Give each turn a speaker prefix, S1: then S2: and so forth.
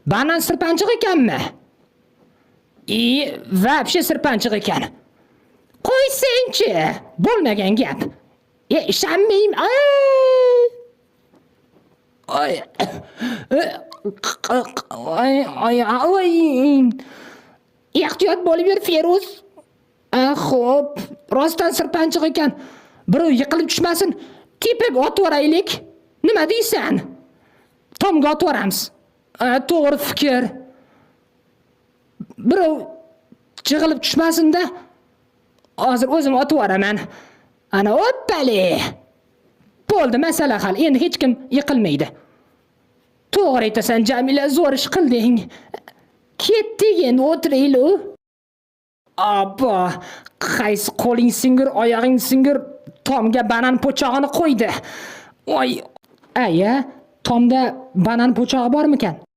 S1: Banan sirpanchiq ekanmi? Vapshe sirpanchiq ekan. Qo'ysenchi, bo'lmagan gap. Ishonmayman. Ehtiyot bo'lib yur, Feruz. Xo'p, rostdan sirpanchiq ekan. Birov yiqilib tushmasin, tepaga otib oraylik. Nima deysan? Tomga otib oramiz. To'g'ri fikr. Birov jig'ilib tushmasin-da. Hozir o'zim otib oraman. Ana o'ppali. Bo'ldi, masala hal. Endi hech kim yiqilmaydi. To'g'ri aytasan, Jamila, zo'r ish qilding. Ketdik, endi o'tiraylik. Abba, qaysi qo'ling singir, oyog'ing singir, Tomga banan po'chog'ini qo'ydi. Aya, Tomda banan po'chog'i bormikan?